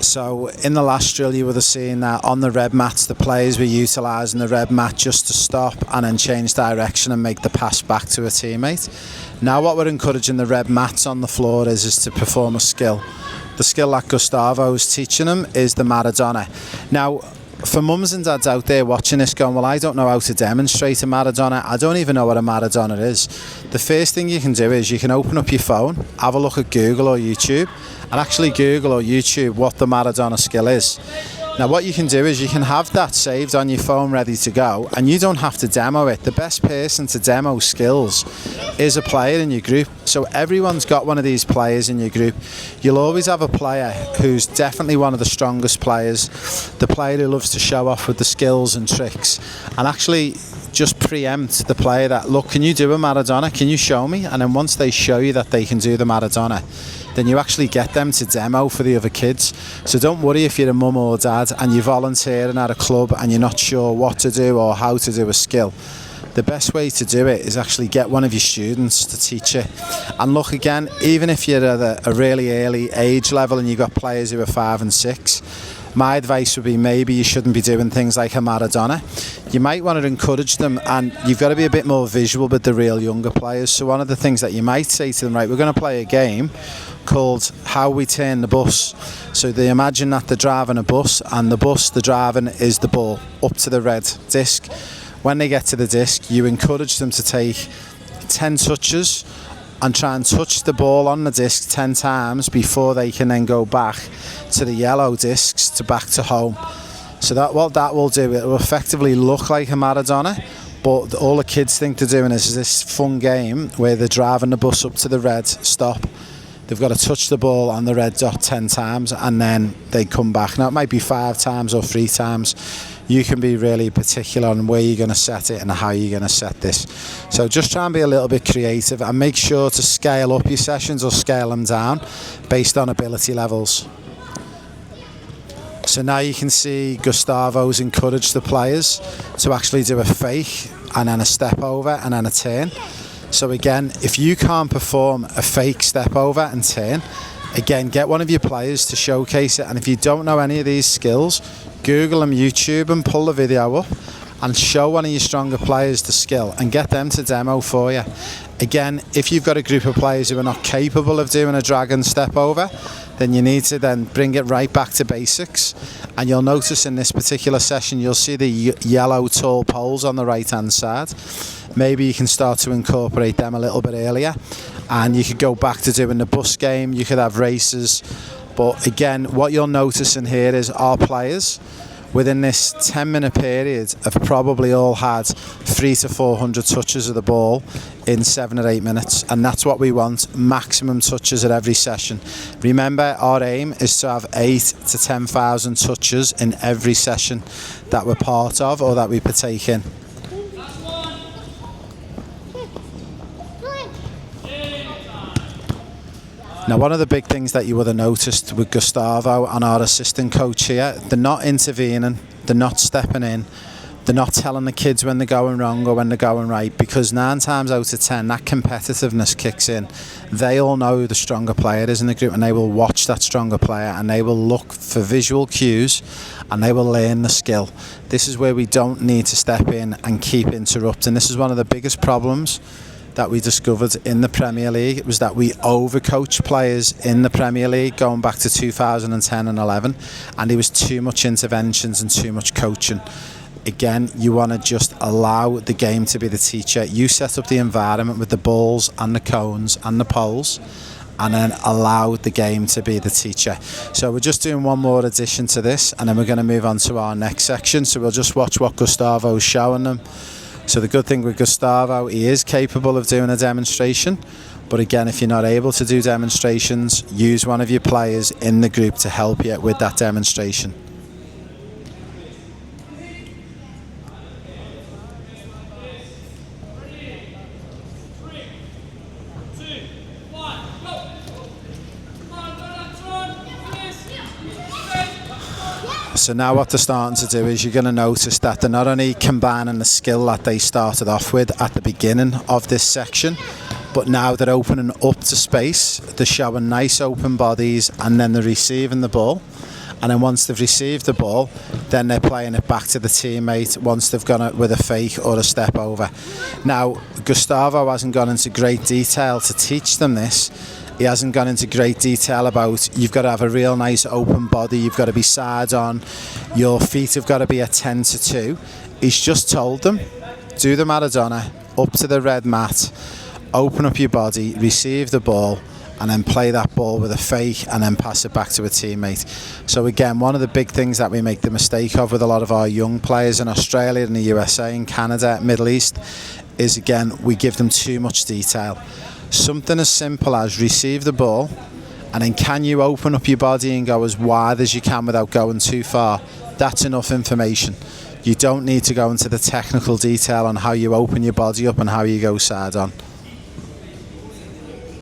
So in the last drill you would have seen that on the red mats the players were utilising the red mat just to stop and then change direction and make the pass back to a teammate. Now what we're encouraging the red mats on the floor is to perform a skill. The skill that Gustavo's teaching them is the Maradona. Now for mums and dads out there watching this going, well, I don't know how to demonstrate a Maradona, I don't even know what a Maradona is. The first thing you can do is you can open up your phone, have a look at Google or YouTube, and actually Google or YouTube what the Maradona skill is. Now what you can do is you can have that saved on your phone ready to go, and you don't have to demo it. The best person to demo skills is a player in your group. So everyone's got one of these players in your group. You'll always have a player who's definitely one of the strongest players, the player who loves to show off with the skills and tricks, and actually just preempt the player that, look, can you do a Maradona? Can you show me? And then once they show you that they can do the Maradona, then you actually get them to demo for the other kids. So don't worry if you're a mum or dad and you're volunteering at a club and you're not sure what to do or how to do a skill. The best way to do it is actually get one of your students to teach it. And look, again, even if you're at a really early age level and you've got players who are 5 and 6, my advice would be maybe you shouldn't be doing things like a Maradona. You might want to encourage them, and you've got to be a bit more visual with the real younger players. So one of the things that you might say to them, right, we're going to play a game called How We Turn the Bus. So they imagine that they're driving a bus, and the bus they're driving is the ball up to the red disc. When they get to the disc, you encourage them to take 10 touches and try and touch the ball on the disc 10 times before they can then go back to the yellow discs to back to home. So that what that will do, it will effectively look like a Maradona, but all the kids think they're doing is this fun game where they're driving the bus up to the red stop. They've got to touch the ball on the red dot 10 times and then they come back. Now it might be 5 times or 3 times. You can be really particular on where you're going to set it and how you're going to set this. So just try and be a little bit creative and make sure to scale up your sessions or scale them down based on ability levels. So now you can see Gustavo's encouraged the players to actually do a fake and then a step over and then a turn. So again, if you can't perform a fake step over and turn, again, get one of your players to showcase it. And if you don't know any of these skills, Google them, YouTube them, pull the video up and show one of your stronger players the skill and get them to demo for you. Again, if you've got a group of players who are not capable of doing a dragon step over, then you need to then bring it right back to basics. And you'll notice in this particular session, you'll see the yellow tall poles on the right hand side. Maybe you can start to incorporate them a little bit earlier, and you could go back to doing the bus game, you could have races. But again, what you'll notice in here is our players within this 10-minute period have probably all had 300 to 400 touches of the ball in 7 or 8 minutes, and that's what we want, maximum touches at every session. Remember, our aim is to have 8,000 to 10,000 touches in every session that we're part of or that we partake in. Now, one of the big things that you would have noticed with Gustavo and our assistant coach here, they're not intervening, they're not stepping in, they're not telling the kids when they're going wrong or when they're going right, because 9 times out of 10 that competitiveness kicks in. They all know who the stronger player is in the group, and they will watch that stronger player and they will look for visual cues and they will learn the skill. This is where we don't need to step in and keep interrupting. This is one of the biggest problems that we discovered in the Premier League. It was that we overcoached players in the Premier League going back to 2010 and 11, and there was too much interventions and too much coaching. Again, you want to just allow the game to be the teacher. You set up the environment with the balls and the cones and the poles, and then allow the game to be the teacher. So we're just doing one more addition to this, and then we're going to move on to our next section. So we'll just watch what Gustavo's showing them. So the good thing with Gustavo, he is capable of doing a demonstration. But again, if you're not able to do demonstrations, use one of your players in the group to help you with that demonstration. So now what they're starting to do is you're going to notice that they're not only combining the skill that they started off with at the beginning of this section, but now they're opening up to space, they're showing nice open bodies, and then they're receiving the ball. And then once they've received the ball, then they're playing it back to the teammate once they've gone it with a fake or a step over. Now, Gustavo hasn't gone into great detail to teach them this. He hasn't gone into great detail about you've got to have a real nice open body, you've got to be side on, your feet have got to be at 10 to 2. He's just told them, do the Maradona, up to the red mat, open up your body, receive the ball, and then play that ball with a fake and then pass it back to a teammate. So again, one of the big things that we make the mistake of with a lot of our young players in Australia, in the USA, in Canada, Middle East, is again, we give them too much detail. Something as simple as receive the ball, and then can you open up your body and go as wide as you can without going too far? That's enough information. You don't need to go into the technical detail on how you open your body up and how you go side on.